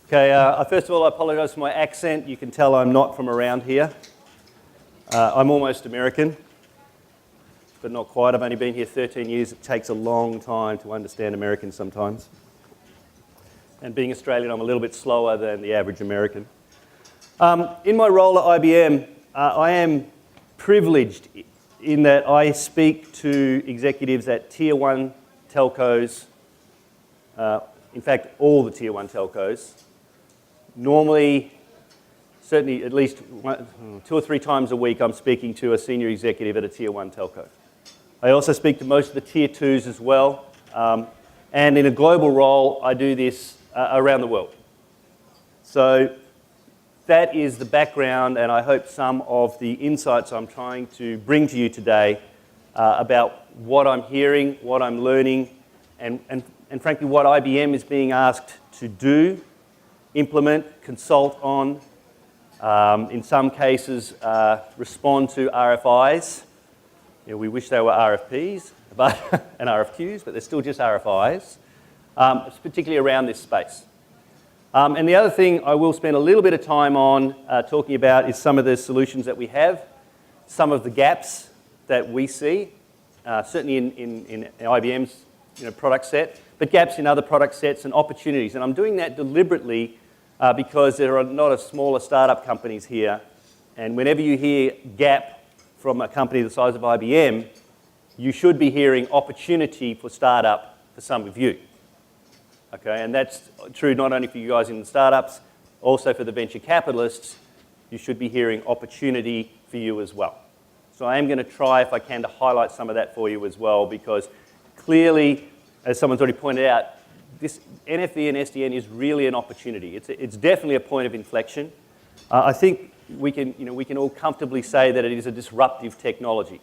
Okay, first of all, I apologise for my accent. You can tell I'm not from around here. I'm almost American, but not quite. I've only been here 13 years. It takes a long time to understand Americans sometimes. And being Australian, I'm a little bit slower than the average American. In my role at IBM, I am privileged in that I speak to executives at Tier 1 telcos, in fact, all the Tier 1 telcos. Normally, certainly at least 2 or 3 times a week, I'm speaking to a senior executive at a Tier 1 telco. I also speak to most of the Tier 2s as well. And in a global role, I do this around the world. So that is the background, and I hope some of the insights I'm trying to bring to you today about what I'm hearing, what I'm learning, and frankly, what IBM is being asked to do, implement, consult on, in some cases respond to RFIs. You know, we wish they were RFPs and RFQs, but they're still just RFIs, particularly around this space. And the other thing I will spend a little bit of time on talking about is some of the solutions that we have, some of the gaps that we see, certainly in IBM's product set, but gaps in other product sets and opportunities. And I'm doing that deliberately because there are a lot of smaller startup companies here, and whenever you hear gap from a company the size of IBM, you should be hearing opportunity for startup for some of you. Okay, and that's true not only for you guys in the startups, also for the venture capitalists. You should be hearing opportunity for you as well. So I am going to try, if I can, to highlight some of that for you as well, because clearly, as someone's already pointed out, this NFV and SDN is really an opportunity. It's definitely a point of inflection. I think we can all comfortably say that it is a disruptive technology.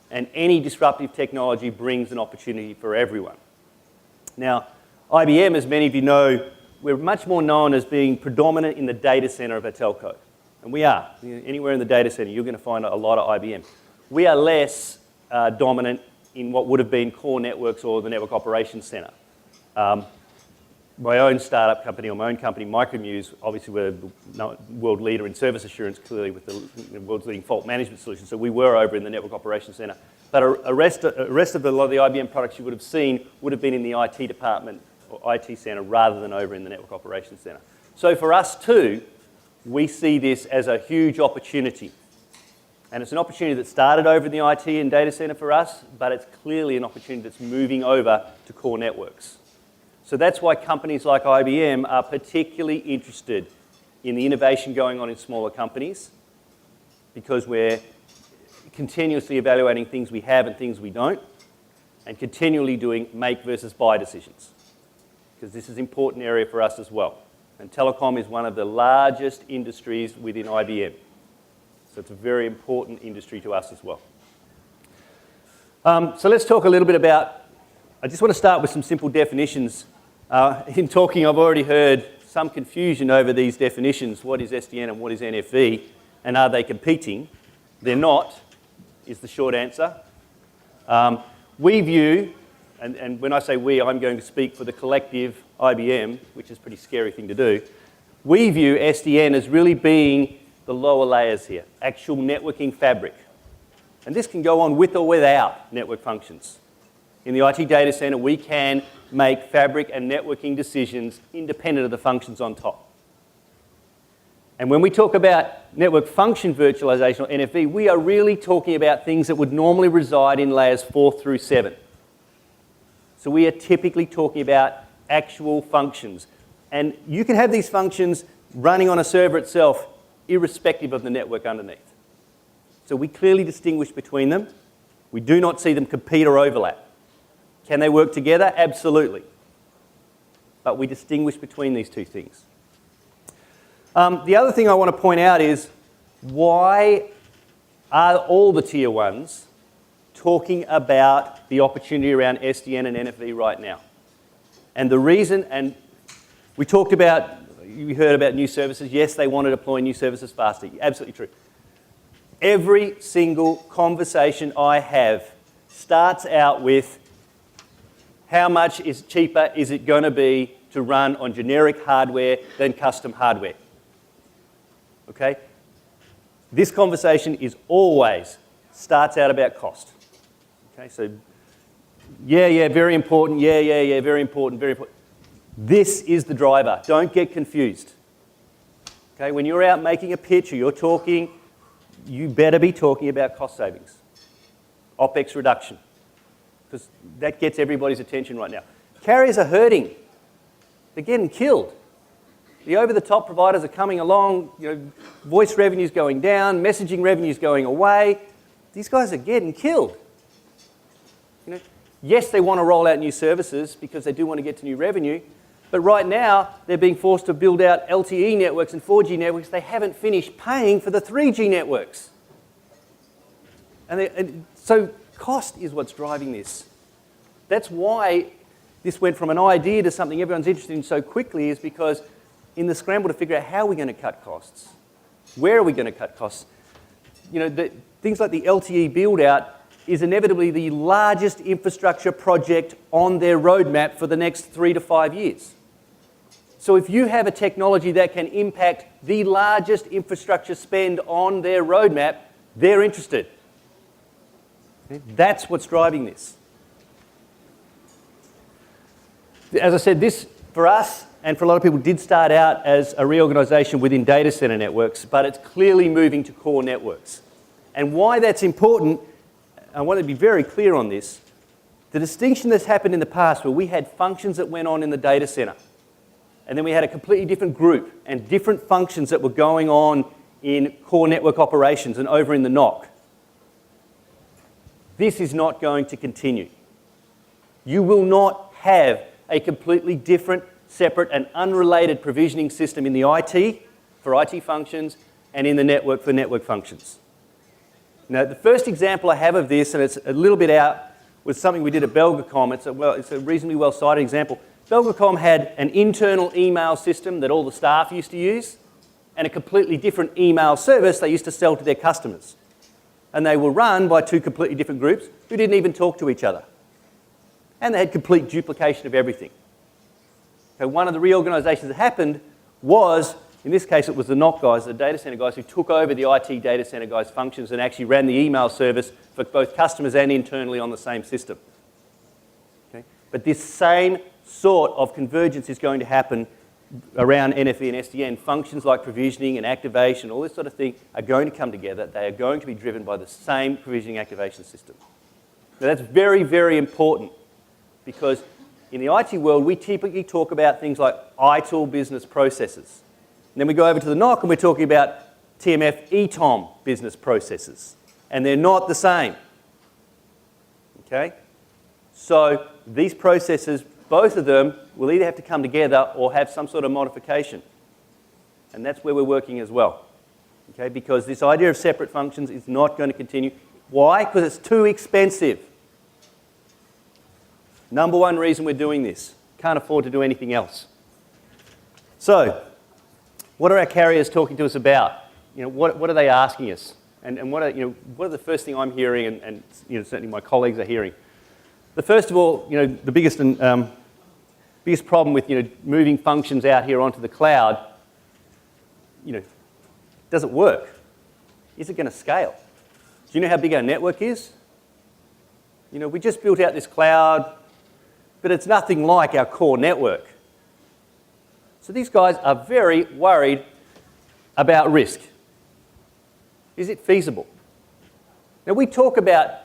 And any disruptive technology brings an opportunity for everyone. Now, IBM, as many of you know, we're much more known as being predominant in the data center of a telco. And we are. Anywhere in the data center, you're going to find a lot of IBM. We are less dominant in what would have been core networks or the network operations center. My own startup company, or my own company, Micromuse, obviously we're the world leader in service assurance, clearly with the world's leading fault management solution. So we were over in the network operations center. But a rest of a lot of the IBM products you would have seen would have been in the IT department or IT center rather than over in the network operations center. So for us too, we see this as a huge opportunity. And it's an opportunity that started over in the IT and data center for us, but it's clearly an opportunity that's moving over to core networks. So that's why companies like IBM are particularly interested in the innovation going on in smaller companies, because we're continuously evaluating things we have and things we don't, and continually doing make versus buy decisions, because this is an important area for us as well. And telecom is one of the largest industries within IBM. So it's a very important industry to us as well. So let's talk a little bit about, I just want to start with some simple definitions. In talking, I've already heard some confusion over these definitions. What is SDN and what is NFV? And are they competing? They're not, is the short answer. We view, and when I say we, I'm going to speak for the collective IBM, which is a pretty scary thing to do. We view SDN as really being the lower layers here, actual networking fabric. And this can go on with or without network functions. In the IT data center, we can make fabric and networking decisions independent of the functions on top. And when we talk about network function virtualization, or NFV, we are really talking about things that would normally reside in layers 4 through 7. So we are typically talking about actual functions. And you can have these functions running on a server itself, irrespective of the network underneath. So we clearly distinguish between them. We do not see them compete or overlap. Can they work together? Absolutely. But we distinguish between these two things. The other thing I want to point out is, why are all the Tier 1s talking about the opportunity around SDN and NFV right now? And the reason, and we talked about, you heard about new services. Yes, they want to deploy new services faster. Absolutely true. Every single conversation I have starts out with, how much is cheaper is it going to be to run on generic hardware than custom hardware. Okay? This conversation is always starts out about cost. Okay, so yeah, very important, yeah, very important, very important. This is the driver. Don't get confused. Okay, when you're out making a pitch or you're talking, you better be talking about cost savings, OPEX reduction, because that gets everybody's attention right now. Carriers are hurting. They're getting killed. The over-the-top providers are coming along, voice revenue's going down, messaging revenue's going away. These guys are getting killed. Yes, they want to roll out new services because they do want to get to new revenue, but right now they're being forced to build out LTE networks and 4G networks. They haven't finished paying for the 3G networks. And so cost is what's driving this. That's why this went from an idea to something everyone's interested in so quickly, is because in the scramble to figure out how are we going to cut costs, where are we going to cut costs, things like the LTE build-out is inevitably the largest infrastructure project on their roadmap for the next 3 to 5 years. So if you have a technology that can impact the largest infrastructure spend on their roadmap, they're interested. Okay? That's what's driving this. As I said, this, for us, and for a lot of people, did start out as a reorganization within data center networks, but it's clearly moving to core networks. And why that's important, I want to be very clear on this. The distinction that's happened in the past, where we had functions that went on in the data center, and then we had a completely different group and different functions that were going on in core network operations and over in the NOC. This is not going to continue. You will not have a completely different, separate and unrelated provisioning system in the IT, for IT functions, and in the network for network functions. Now, the first example I have of this, and it's a little bit out, was something we did at Belgacom. It's a reasonably well-cited example. Belgacom had an internal email system that all the staff used to use, and a completely different email service they used to sell to their customers. And they were run by two completely different groups who didn't even talk to each other. And they had complete duplication of everything. So one of the reorganizations that happened was, in this case, it was the NOC guys, the data center guys, who took over the IT data center guys' functions and actually ran the email service for both customers and internally on the same system. Okay? But this same sort of convergence is going to happen around NFV and SDN. Functions like provisioning and activation, all this sort of thing, are going to come together. They are going to be driven by the same provisioning activation system. Now that's very, very important, because in the IT world, we typically talk about things like ITIL business processes. And then we go over to the NOC and we're talking about TMF ETOM business processes. And they're not the same. Okay? So these processes, both of them, will either have to come together or have some sort of modification. And that's where we're working as well. Okay? Because this idea of separate functions is not going to continue. Why? Because it's too expensive. Number one reason we're doing this. Can't afford to do anything else. So, what are our carriers talking to us about? What are they asking us? And what are the first thing I'm hearing, and certainly my colleagues are hearing? The first of all, the biggest problem with moving functions out here onto the cloud, does it work? Is it going to scale? Do you know how big our network is? We just built out this cloud, but it's nothing like our core network. So these guys are very worried about risk. Is it feasible? Now we talk about,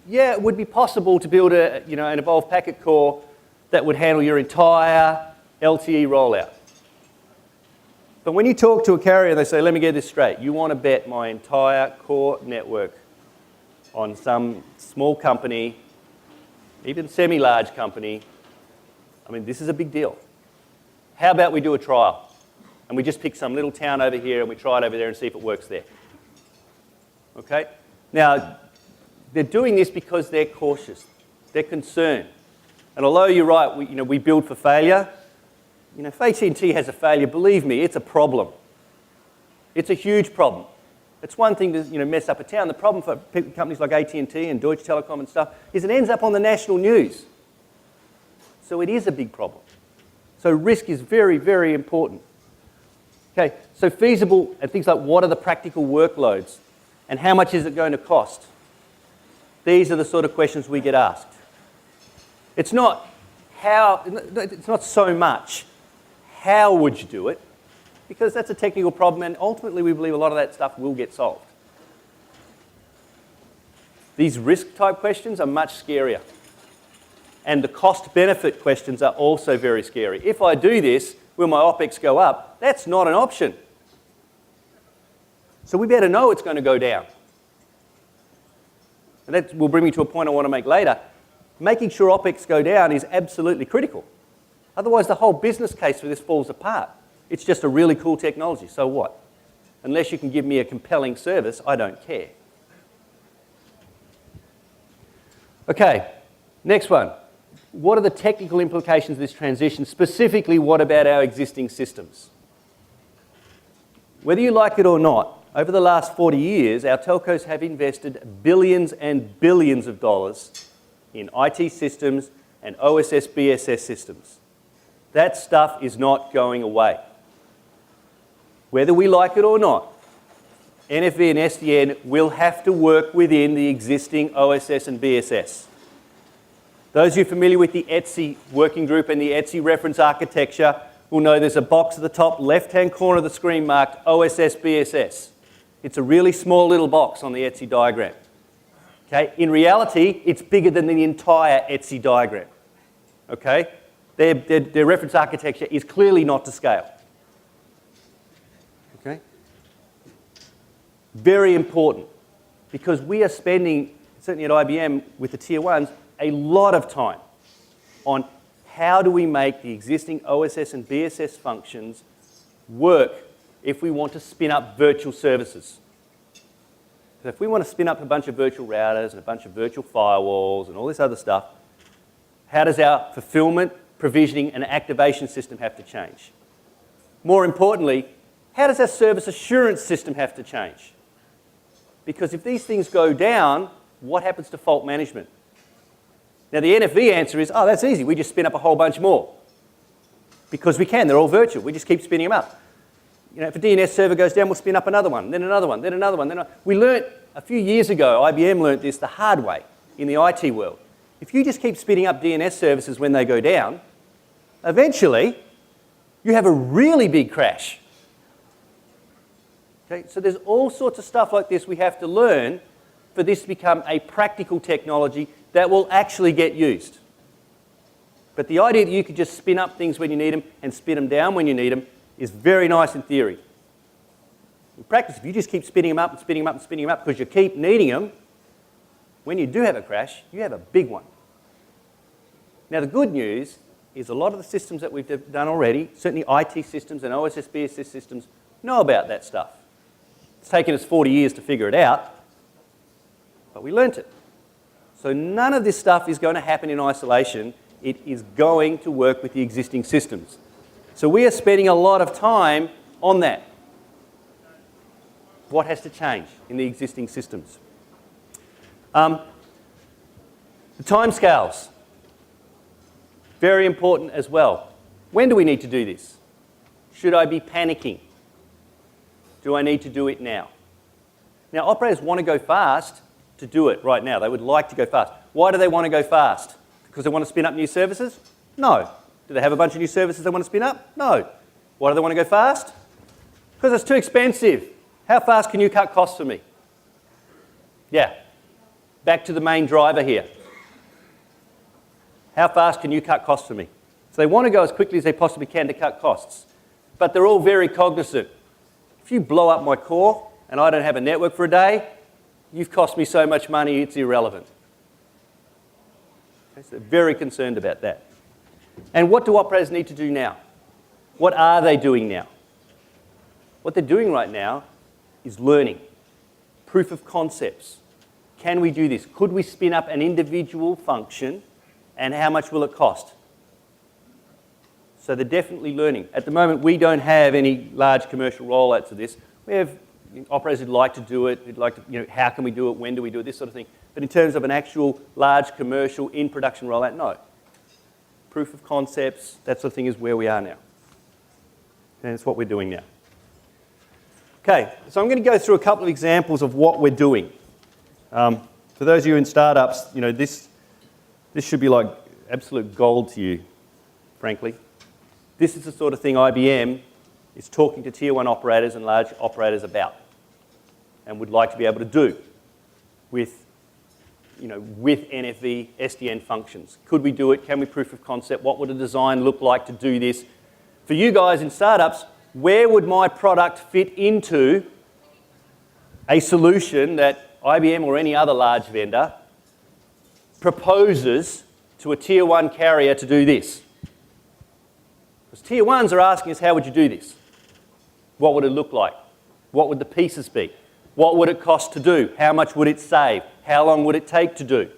yeah, it would be possible to build an evolved packet core that would handle your entire LTE rollout. But when you talk to a carrier, they say, let me get this straight. You want to bet my entire core network on some small company, even semi-large company. I mean, this is a big deal. How about we do a trial? And we just pick some little town over here and we try it over there and see if it works there. Okay? Now, they're doing this because they're cautious. They're concerned. And although you're right, we build for failure, if AT&T has a failure, believe me, it's a problem. It's a huge problem. It's one thing to mess up a town. The problem for companies like AT&T and Deutsche Telekom and stuff is it ends up on the national news. So it is a big problem. So risk is very, very important. Okay, so feasible and things like what are the practical workloads and how much is it going to cost? These are the sort of questions we get asked. It's not so much how would you do it, because that's a technical problem and ultimately we believe a lot of that stuff will get solved. These risk type questions are much scarier. And the cost-benefit questions are also very scary. If I do this, will my OPEX go up? That's not an option. So we better know it's going to go down. And that will bring me to a point I want to make later. Making sure OPEX go down is absolutely critical. Otherwise, the whole business case for this falls apart. It's just a really cool technology, so what? Unless you can give me a compelling service, I don't care. Okay, next one. What are the technical implications of this transition? Specifically, what about our existing systems? Whether you like it or not, over the last 40 years, our telcos have invested billions and billions of dollars in IT systems and OSS, BSS systems. That stuff is not going away. Whether we like it or not, NFV and SDN will have to work within the existing OSS and BSS. Those of you familiar with the ETSI working group and the ETSI reference architecture will know there's a box at the top left-hand corner of the screen marked OSS BSS. It's a really small little box on the ETSI diagram. Okay? In reality, it's bigger than the entire ETSI diagram. Okay? Their reference architecture is clearly not to scale. Okay? Very important, because we are spending, certainly at IBM with the tier ones, a lot of time on how do we make the existing OSS and BSS functions work if we want to spin up virtual services. So if we want to spin up a bunch of virtual routers and a bunch of virtual firewalls and all this other stuff, how does our fulfillment, provisioning, and activation system have to change? More importantly, how does our service assurance system have to change? Because if these things go down, what happens to fault management? Now, the NFV answer is, oh, that's easy. We just spin up a whole bunch more. Because we can. They're all virtual. We just keep spinning them up. You know, if a DNS server goes down, we'll spin up another one, then another one, then another one. We learnt a few years ago, IBM learnt this the hard way in the IT world. If you just keep spinning up DNS services when they go down, eventually, you have a really big crash. Okay? So there's all sorts of stuff like this we have to learn for this to become a practical technology that will actually get used. But the idea that you could just spin up things when you need them and spin them down when you need them is very nice in theory. In practice, if you just keep spinning them up and spinning them up and spinning them up because you keep needing them, when you do have a crash, you have a big one. Now, the good news is a lot of the systems that we've done already, certainly IT systems and OSS, BSS systems, know about that stuff. It's taken us 40 years to figure it out, but we learnt it. So none of this stuff is going to happen in isolation. It is going to work with the existing systems. So we are spending a lot of time on that. What has to change in the existing systems? The timescales. Very important as well. When do we need to do this? Should I be panicking? Do I need to do it now? Now, operators want to go fast to do it right now. They would like to go fast. Why do they want to go fast? Because they want to spin up new services? No. Do they have a bunch of new services they want to spin up? No. Why do they want to go fast? Because it's too expensive. How fast can you cut costs for me? Yeah. Back to the main driver here. How fast can you cut costs for me? So they want to go as quickly as they possibly can to cut costs. But they're all very cognizant. If you blow up my core and I don't have a network for a day, you've cost me so much money, it's irrelevant. Okay, so they're very concerned about that. And what do operators need to do now? What are they doing now? What they're doing right now is learning. Proof of concepts. Can we do this? Could we spin up an individual function and how much will it cost? So they're definitely learning. At the moment, we don't have any large commercial rollouts of this. We have operators who'd like to do it, who'd like to, how can we do it, when do we do it, this sort of thing. But in terms of an actual large commercial in production rollout, no. proof of concepts, that sort of thing is where we are now. And it's what we're doing now. Okay, so I'm going to go through a couple of examples of what we're doing. For those of you in startups, you know, this should be like absolute gold to you, frankly. This is the sort of thing IBM is talking to tier 1 operators and large operators about and would like to be able to do with NFV SDN functions. Could we do it? Can we proof of concept? What would a design look like to do this? For you guys in startups, where would my product fit into a solution that IBM or any other large vendor proposes to a tier 1 carrier to do this? Because tier 1s are asking us, how would you do this? What would it look like? What would the pieces be? What would it cost to do? How much would it save? How long would it take to do?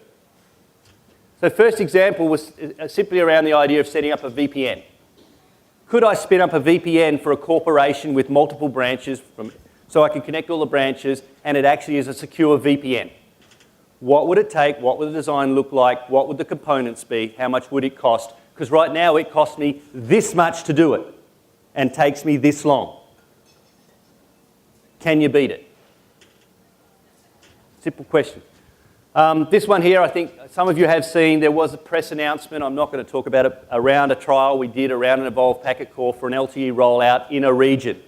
So first example was simply around the idea of setting up a VPN. Could I spin up a VPN for a corporation with multiple branches so I can connect all the branches and it actually is a secure VPN? What would it take? What would the design look like? What would the components be? How much would it cost? Because right now it costs me this much to do it and takes me this long. Can you beat it? Simple question. This one here, I think some of you have seen, there was a press announcement, I'm not going to talk about it, around a trial we did around an Evolved Packet Core for an LTE rollout in a region.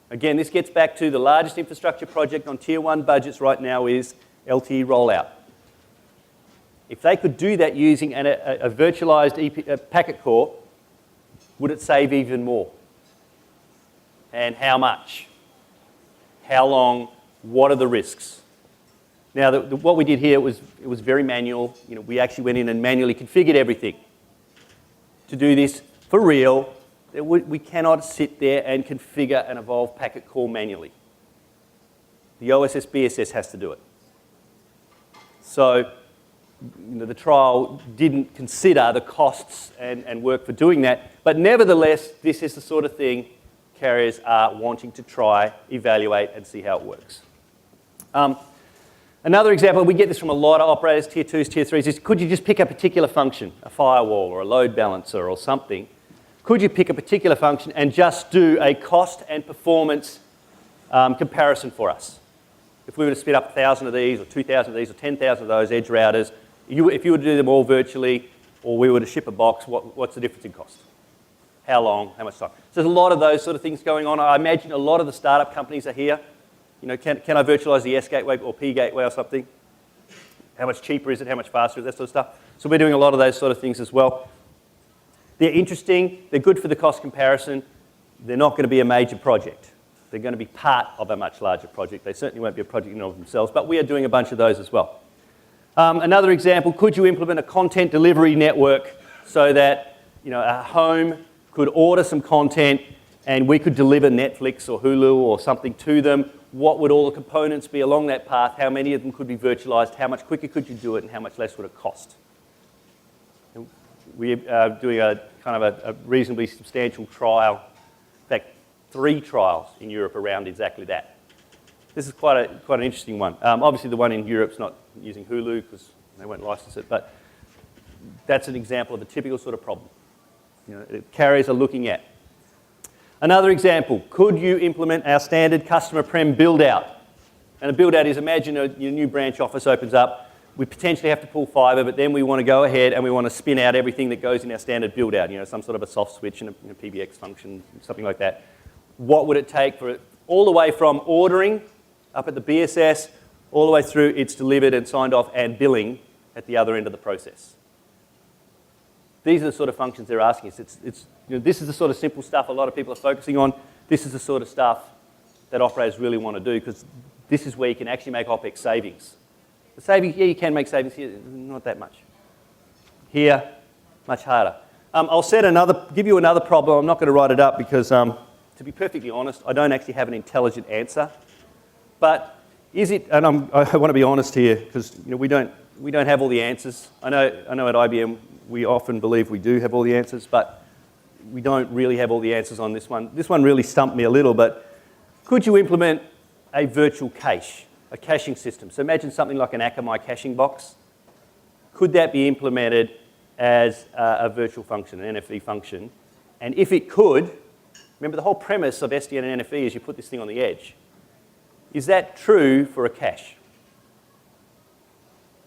Again, this gets back to the largest infrastructure project on tier 1 budgets right now is LTE rollout. If they could do that using a virtualized packet core, would it save even more? And how much? How long? What are the risks? Now, what we did here, it was very manual. You know, we actually went in and manually configured everything. To do this for real, we cannot sit there and configure an Evolved Packet Core manually. The OSS BSS has to do it. So, the trial didn't consider the costs and work for doing that, but nevertheless, this is the sort of thing carriers are wanting to try, evaluate, and see how it works. Another example, we get this from a lot of operators, tier 2s, tier 3s, is could you just pick a particular function, a firewall or a load balancer or something? Could you pick a particular function and just do a cost and performance comparison for us? If we were to spin up 1,000 of these or 2,000 of these or 10,000 of those edge routers, if you were to do them all virtually or we were to ship a box, what's the difference in cost? How long? How much time? So there's a lot of those sort of things going on. I imagine a lot of the startup companies are here. You know, can I virtualize the S gateway or P gateway or something? How much cheaper is it? How much faster is that sort of stuff? So we're doing a lot of those sort of things as well. They're interesting. They're good for the cost comparison. They're not going to be a major project. They're going to be part of a much larger project. They certainly won't be a project in and of themselves, but we are doing a bunch of those as well. Another example, could you implement a content delivery network so that a home could order some content and we could deliver Netflix or Hulu or something to them? What would all the components be along that path? How many of them could be virtualized? How much quicker could you do it? And how much less would it cost? We are doing a kind of a reasonably substantial trial. In fact, 3 trials in Europe around exactly that. This is quite an interesting one. Obviously, the one in Europe's not using Hulu because they won't license it, but that's an example of a typical sort of problem. Carriers are looking at. Another example, could you implement our standard customer prem build-out? And a build-out is, imagine your new branch office opens up, we potentially have to pull fiber, but then we want to go ahead and we want to spin out everything that goes in our standard build-out, some sort of a soft switch and a PBX function, something like that. What would it take for it, all the way from ordering up at the BSS, all the way through it's delivered and signed off and billing at the other end of the process? These are the sort of functions they're asking us. This is the sort of simple stuff a lot of people are focusing on. This is the sort of stuff that operators really want to do because this is where you can actually make OpEx savings. The savings, yeah, you can make savings here, not that much. Here, much harder. I'll give you another problem. I'm not going to write it up because, to be perfectly honest, I don't actually have an intelligent answer. But is it, and I want to be honest here because we don't have all the answers. I know at IBM we often believe we do have all the answers, but we don't really have all the answers on this one. This one really stumped me a little, but could you implement a virtual cache, a caching system? So imagine something like an Akamai caching box. Could that be implemented as a virtual function, an NFV function. And if it could, remember the whole premise of SDNNFV is you put this thing on the edge. Is that true for a cache?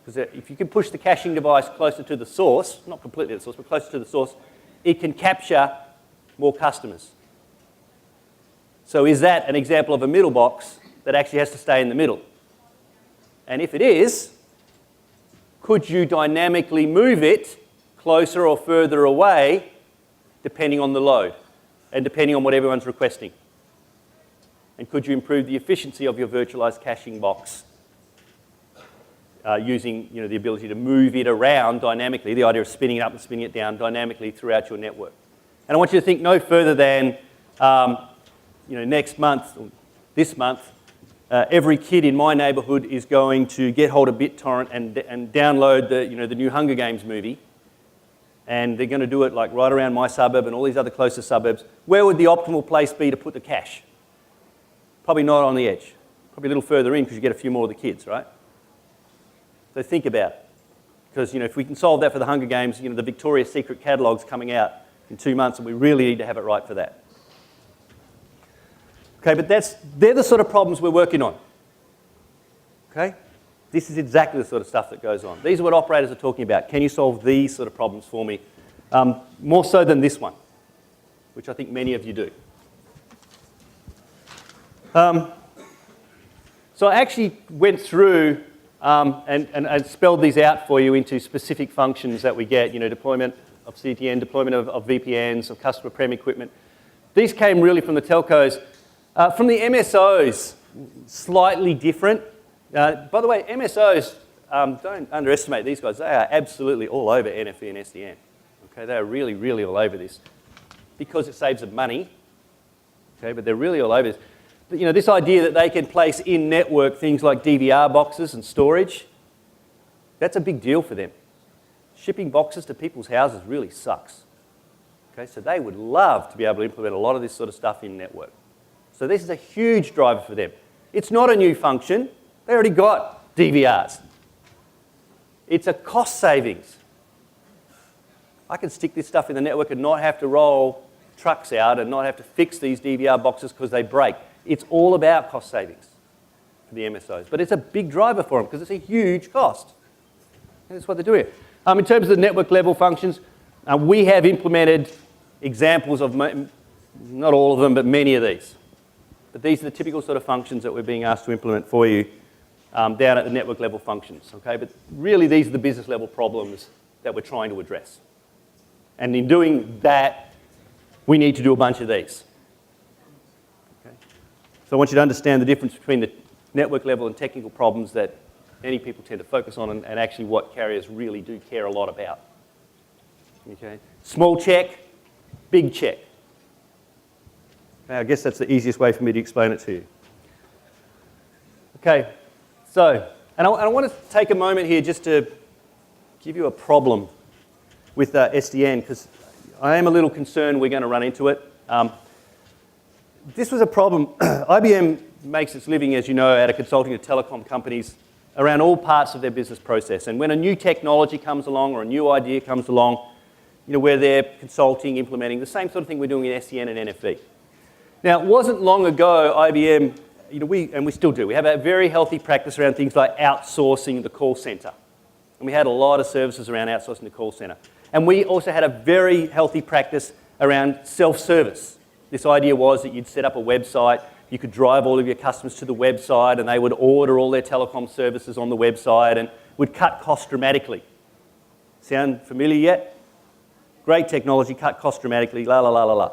Because if you can push the caching device closer to the source, not completely the source, but closer to the source, it can capture more customers. So is that an example of a middle box that actually has to stay in the middle? And if it is, could you dynamically move it closer or further away depending on the load and depending on what everyone's requesting? And could you improve the efficiency of your virtualized caching box using the ability to move it around dynamically, the idea of spinning it up and spinning it down dynamically throughout your network? And I want you to think no further than next month, or this month, every kid in my neighbourhood is going to get hold of BitTorrent and download the new Hunger Games movie. And they're going to do it like right around my suburb and all these other closer suburbs. Where would the optimal place be to put the cache? Probably not on the edge. Probably a little further in because you get a few more of the kids, right? So think about it. Because if we can solve that for the Hunger Games, the Victoria's Secret catalogue's coming out in 2 months and we really need to have it right for that. Okay, but they're the sort of problems we're working on. Okay? This is exactly the sort of stuff that goes on. These are what operators are talking about. Can you solve these sort of problems for me? More so than this one, which I think many of you do. So I actually went through and spelled these out for you into specific functions that we get, deployment of CDN, deployment of VPNs, of customer prem equipment. These came really from the telcos. From the MSOs, slightly different. By the way, MSOs, don't underestimate these guys. They are absolutely all over NFV and SDN. Okay, they are really, really all over this because it saves them money. Okay, but they're really all over this. But, this idea that they can place in-network things like DVR boxes and storage, that's a big deal for them. Shipping boxes to people's houses really sucks. Okay, so they would love to be able to implement a lot of this sort of stuff in-network. So this is a huge driver for them. It's not a new function. They already got DVRs. It's a cost savings. I can stick this stuff in the network and not have to roll trucks out and not have to fix these DVR boxes because they break. It's all about cost savings for the MSOs. But it's a big driver for them because it's a huge cost. And that's what they're doing. In terms of the network level functions, we have implemented examples of, not all of them, but many of these. But these are the typical sort of functions that we're being asked to implement for you down at the network level functions. Okay? But really, these are the business level problems that we're trying to address. And in doing that, we need to do a bunch of these. Okay? So I want you to understand the difference between the network level and technical problems that many people tend to focus on and actually what carriers really do care a lot about. Okay? Small check, big check. I guess that's the easiest way for me to explain it to you. Okay, so, and I want to take a moment here just to give you a problem with SDN, because I am a little concerned we're going to run into it. This was a problem. IBM makes its living, as you know, out of consulting to telecom companies around all parts of their business process. And when a new technology comes along or a new idea comes along, where they're consulting, implementing, the same sort of thing we're doing in SDN and NFV. Now, it wasn't long ago, IBM, and we still do, we have a very healthy practice around things like outsourcing the call center. And we had a lot of services around outsourcing the call center. And we also had a very healthy practice around self-service. This idea was that you'd set up a website, you could drive all of your customers to the website and they would order all their telecom services on the website and would cut costs dramatically. Sound familiar yet? Great technology, cut costs dramatically, la la la la la.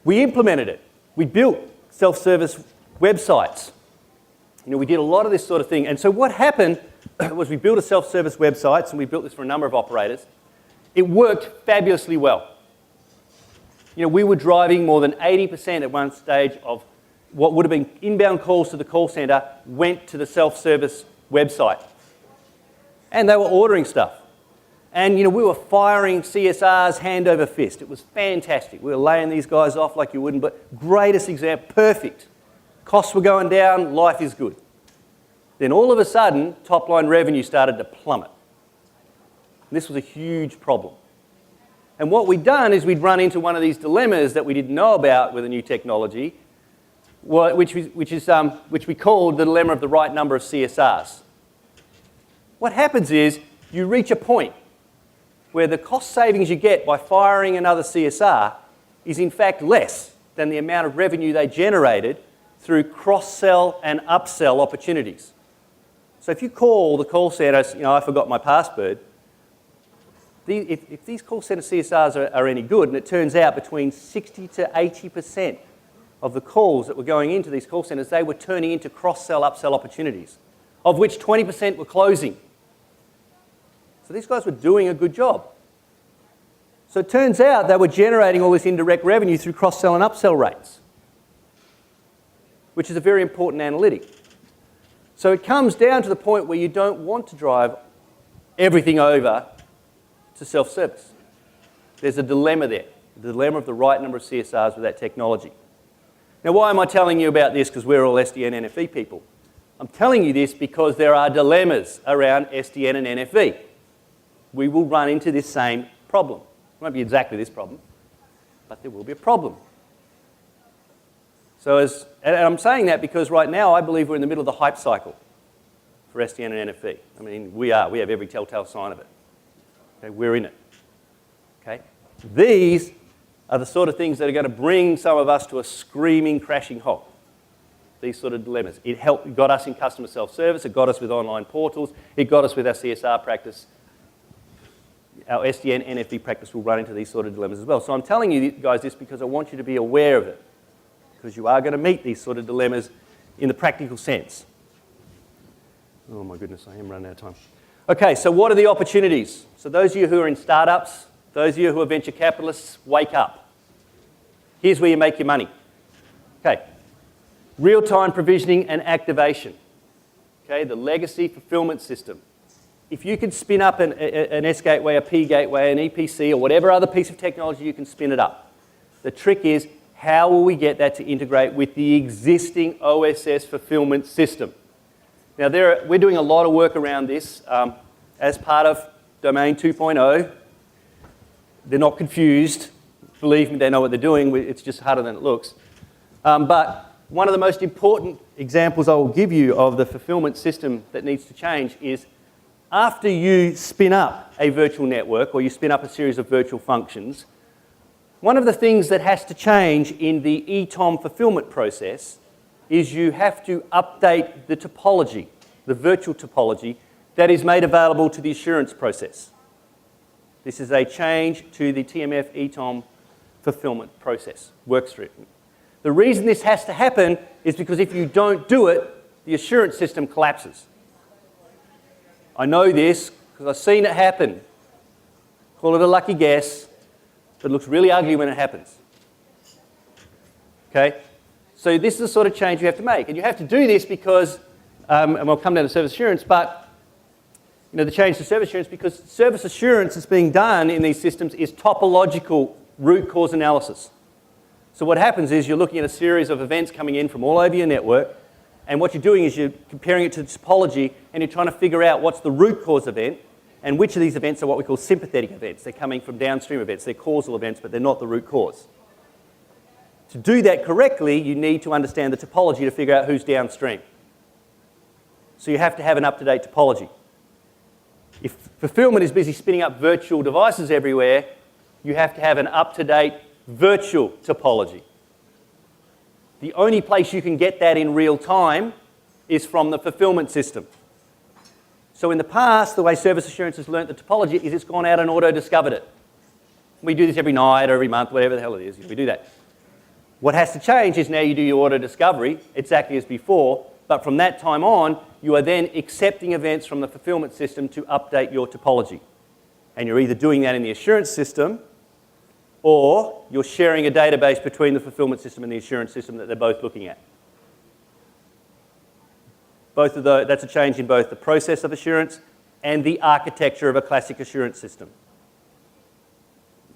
We implemented it. We built self-service websites. We did a lot of this sort of thing. And so what happened was we built a self-service website, and we built this for a number of operators. It worked fabulously well. We were driving more than 80% at one stage of what would have been inbound calls to the call center went to the self-service website. And they were ordering stuff. And, we were firing CSRs hand over fist. It was fantastic. We were laying these guys off like you wouldn't, but greatest example, perfect. Costs were going down, life is good. Then all of a sudden, top-line revenue started to plummet. And this was a huge problem. And what we'd done is we'd run into one of these dilemmas that we didn't know about with a new technology, which we called the dilemma of the right number of CSRs. What happens is you reach a point where the cost savings you get by firing another CSR is in fact less than the amount of revenue they generated through cross-sell and upsell opportunities. So if you call the call center, I forgot my password, if these call center CSRs are any good, and it turns out between 60 to 80% of the calls that were going into these call centers, they were turning into cross-sell, upsell opportunities, of which 20% were closing. So these guys were doing a good job. So it turns out they were generating all this indirect revenue through cross-sell and upsell rates, which is a very important analytic. So it comes down to the point where you don't want to drive everything over to self-service. There's a dilemma there, the dilemma of the right number of CSRs with that technology. Now, why am I telling you about this? Because we're all SDNNFV people. I'm telling you this because there are dilemmas around SDN and NFV. We will run into this same problem. It won't be exactly this problem, but there will be a problem. And I'm saying that because right now I believe we're in the middle of the hype cycle for SDN and NFV. I mean, we are. We have every telltale sign of it. Okay, we're in it. Okay? These are the sort of things that are going to bring some of us to a screaming, crashing halt. These sort of dilemmas. It got us in customer self-service. It got us with online portals. It got us with our CSR practice. Our SDN NFV practice will run into these sort of dilemmas as well. So I'm telling you guys this because I want you to be aware of it, because you are going to meet these sort of dilemmas in the practical sense. Oh my goodness, I am running out of time. Okay, so what are the opportunities? So those of you who are in startups, those of you who are venture capitalists, wake up. Here's where you make your money. Okay, real-time provisioning and activation. Okay, the legacy fulfillment system. If you can spin up an S gateway, a P gateway, an EPC, or whatever other piece of technology, you can spin it up. The trick is, how will we get that to integrate with the existing OSS fulfillment system? Now, we're doing a lot of work around this as part of Domain 2.0. They're not confused. Believe me, they know what they're doing. It's just harder than it looks. But one of the most important examples I will give you of the fulfillment system that needs to change is after you spin up a virtual network or you spin up a series of virtual functions, one of the things that has to change in the ETOM fulfillment process is you have to update the topology, the virtual topology, that is made available to the assurance process. This is a change to the TMF ETOM fulfillment process, workstream. The reason this has to happen is because if you don't do it, the assurance system collapses. I know this because I've seen it happen. Call it a lucky guess, but it looks really ugly when it happens. Okay? So this is the sort of change you have to make. And you have to do this because, and we'll come down to service assurance, but the change to service assurance, because service assurance that's being done in these systems is topological root cause analysis. So what happens is you're looking at a series of events coming in from all over your network, and what you're doing is you're comparing it to the topology, and you're trying to figure out what's the root cause event, and which of these events are what we call sympathetic events. They're coming from downstream events. They're causal events, but they're not the root cause. To do that correctly, you need to understand the topology to figure out who's downstream. So you have to have an up-to-date topology. If fulfillment is busy spinning up virtual devices everywhere, you have to have an up-to-date virtual topology. The only place you can get that in real time is from the fulfillment system. So in the past, the way service assurance has learnt the topology is it's gone out and auto-discovered it. We do this every night or every month, whatever the hell it is, we do that. What has to change is now you do your auto-discovery exactly as before, but from that time on, you are then accepting events from the fulfillment system to update your topology. And you're either doing that in the assurance system, or you're sharing a database between the fulfillment system and the assurance system that they're both looking at. Both of those, that's a change in both the process of assurance and the architecture of a classic assurance system.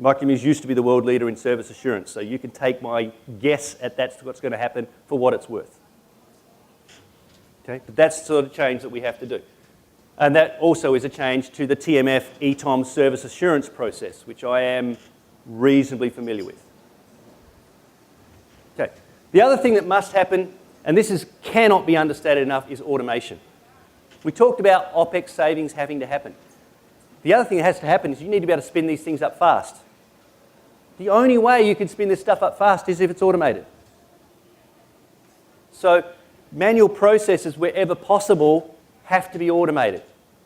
Micromuse used to be the world leader in service assurance, so you can take my guess at that's what's going to happen for what it's worth. Okay? But that's the sort of change that we have to do. And that also is a change to the TMF ETOM service assurance process, which I am reasonably familiar with. Okay. The other thing that must happen, and this cannot be understated enough, is automation. We talked about OPEX savings having to happen. The other thing that has to happen is you need to be able to spin these things up fast. The only way you can spin this stuff up fast is if it's automated. So manual processes, wherever possible, have to be automated,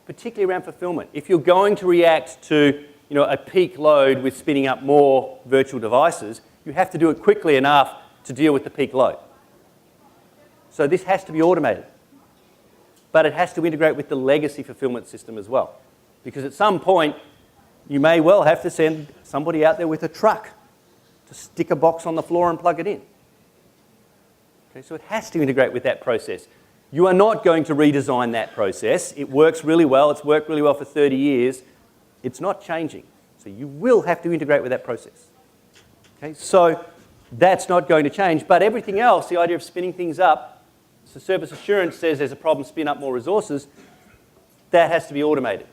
particularly around fulfillment. If you're going to react to a peak load with spinning up more virtual devices, you have to do it quickly enough to deal with the peak load. So this has to be automated. But it has to integrate with the legacy fulfillment system as well. Because at some point, you may well have to send somebody out there with a truck to stick a box on the floor and plug it in. Okay, so it has to integrate with that process. You are not going to redesign that process. It works really well. It's worked really well for 30 years. It's not changing. So you will have to integrate with that process. Okay, so that's not going to change. But everything else, the idea of spinning things up, so service assurance says there's a problem, spin up more resources, that has to be automated.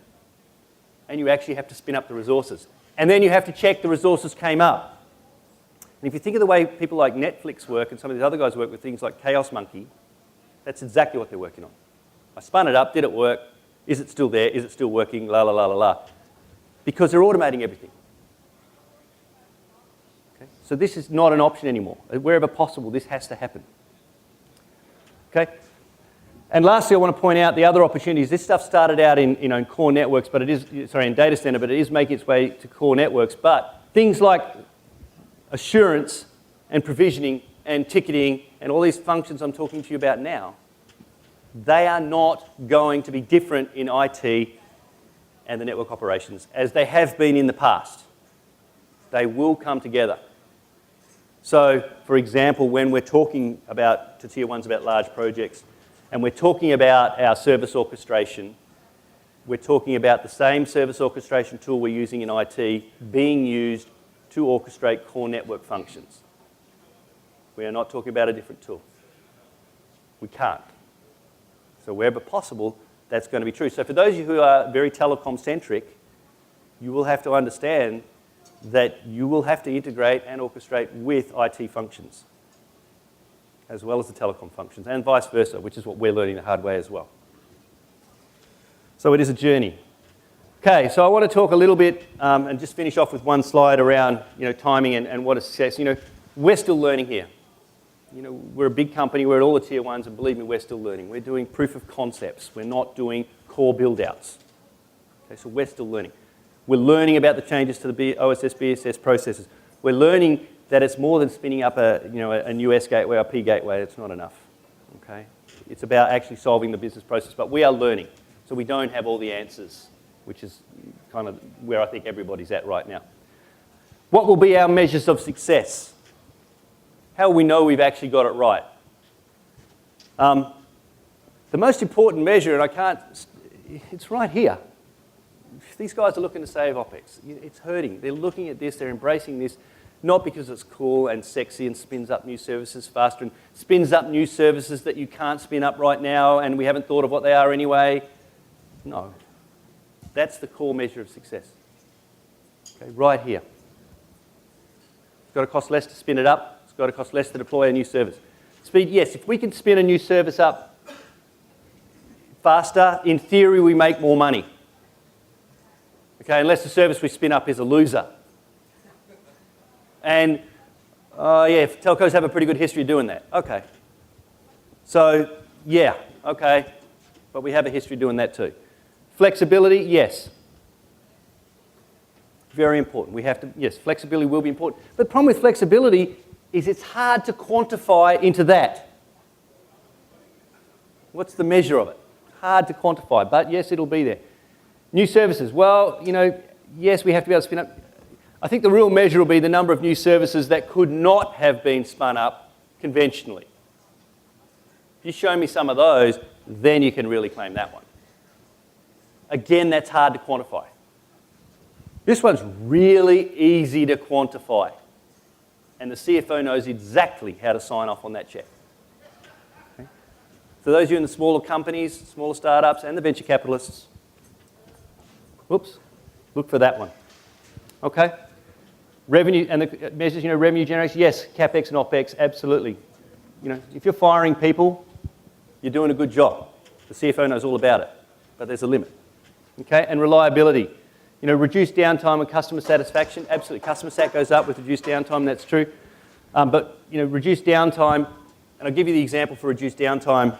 And you actually have to spin up the resources. And then you have to check the resources came up. And if you think of the way people like Netflix work and some of these other guys work with things like Chaos Monkey, that's exactly what they're working on. I spun it up, did it work? Is it still there? Is it still working? La, la, la, la, la. Because they're automating everything. Okay? So this is not an option anymore. Wherever possible, this has to happen. Okay? And lastly, I want to point out the other opportunities. This stuff started out in core networks, but it is, in data center, but it is making its way to core networks. But things like assurance and provisioning and ticketing and all these functions I'm talking to you about now, they are not going to be different in IT and the network operations as they have been in the past. They will come together. So, for example, when we're talking about, to tier ones about large projects, and we're talking about our service orchestration, we're talking about the same service orchestration tool we're using in IT being used to orchestrate core network functions. We are not talking about a different tool. We can't. So wherever possible, that's going to be true. So for those of you who are very telecom-centric, you will have to understand that you will have to integrate and orchestrate with IT functions, as well as the telecom functions, and vice versa, which is what we're learning the hard way as well. So it is a journey. Okay, so I want to talk a little bit and just finish off with one slide around timing and what is success. We're still learning here. We're a big company, we're at all the tier ones, and believe me, we're still learning. We're doing proof of concepts. We're not doing core build-outs. Okay, so we're still learning. We're learning about the changes to the OSS, BSS processes. We're learning that it's more than spinning up a new S gateway or P gateway. It's not enough. Okay? It's about actually solving the business process. But we are learning. So we don't have all the answers, which is kind of where I think everybody's at right now. What will be our measures of success? How will we know we've actually got it right? The most important measure, and it's right here. These guys are looking to save OPEX. It's hurting. They're looking at this, they're embracing this, not because it's cool and sexy and spins up new services faster and spins up new services that you can't spin up right now and we haven't thought of what they are anyway. No. That's the core measure of success. Okay, right here. It's got to cost less to spin it up. It's got to cost less to deploy a new service. Speed, yes, if we can spin a new service up faster, in theory we make more money. Okay, unless the service we spin up is a loser. And, yeah, telcos have a pretty good history of doing that. Okay. So, yeah, okay. But we have a history of doing that too. Flexibility, yes. Very important. Yes, flexibility will be important. But the problem with flexibility is it's hard to quantify into that. What's the measure of it? Hard to quantify, but yes, it'll be there. New services. Well, yes, we have to be able to spin up. I think the real measure will be the number of new services that could not have been spun up conventionally. If you show me some of those, then you can really claim that one. Again, that's hard to quantify. This one's really easy to quantify. And the CFO knows exactly how to sign off on that check. Okay? So those of you in the smaller companies, smaller startups, and the venture capitalists, whoops, look for that one. Okay? Revenue, and the measures, revenue generation, yes, CapEx and OpEx, absolutely. If you're firing people, you're doing a good job. The CFO knows all about it, but there's a limit. Okay? And reliability. Reduced downtime and customer satisfaction, absolutely. Customer sat goes up with reduced downtime, that's true. But reduced downtime, and I'll give you the example for reduced downtime.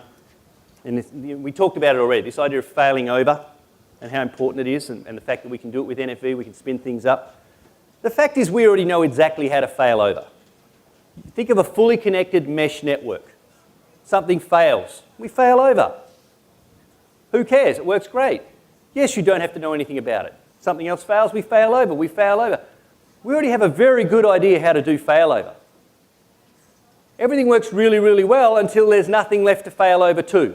And we talked about it already, this idea of failing over and how important it is, and the fact that we can do it with NFV, we can spin things up. The fact is we already know exactly how to fail over. Think of a fully connected mesh network. Something fails, we fail over. Who cares? It works great. Yes, you don't have to know anything about it. Something else fails, we fail over, we fail over. We already have a very good idea how to do failover. Everything works really, really well until there's nothing left to fail over to.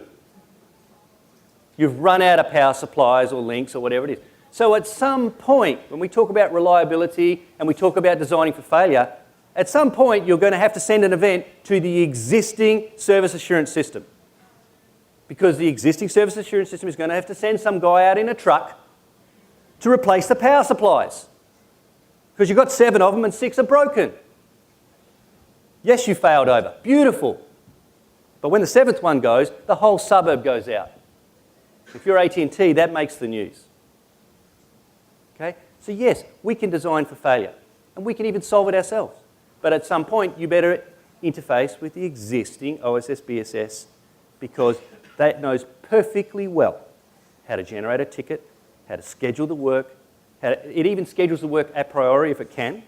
You've run out of power supplies or links or whatever it is. So at some point, when we talk about reliability and we talk about designing for failure, at some point you're going to have to send an event to the existing service assurance system. Because the existing service assurance system is going to have to send some guy out in a truck to replace the power supplies. Because you've got 7 of them and 6 are broken. Yes, you failed over. Beautiful. But when the 7th one goes, the whole suburb goes out. If you're AT&T, that makes the news. Okay? So yes, we can design for failure. And we can even solve it ourselves. But at some point, you better interface with the existing OSS BSS because that knows perfectly well how to generate a ticket, how to schedule the work. It even schedules the work a priori if it can.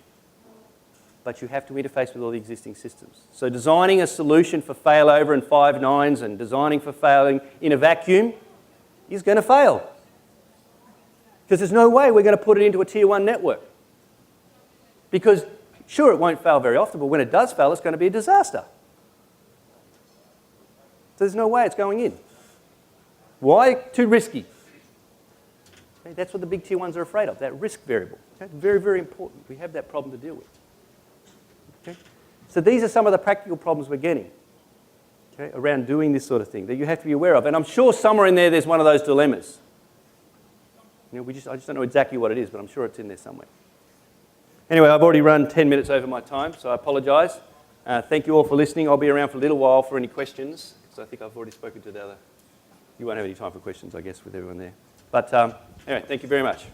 But you have to interface with all the existing systems. So designing a solution for failover and 5 nines and designing for failing in a vacuum is going to fail. Because there's no way we're going to put it into a tier 1 network. Because sure, it won't fail very often, but when it does fail, it's going to be a disaster. So there's no way it's going in. Why? Too risky. Okay, that's what the big tier 1s are afraid of, that risk variable. Okay? Very, very important. We have that problem to deal with. Okay? So these are some of the practical problems we're getting around doing this sort of thing that you have to be aware of. And I'm sure somewhere in there's one of those dilemmas. I just don't know exactly what it is, but I'm sure it's in there somewhere. Anyway, I've already run 10 minutes over my time, so I apologise. Thank you all for listening. I'll be around for a little while for any questions, because I think I've already spoken to the other. You won't have any time for questions, I guess, with everyone there. But anyway, thank you very much.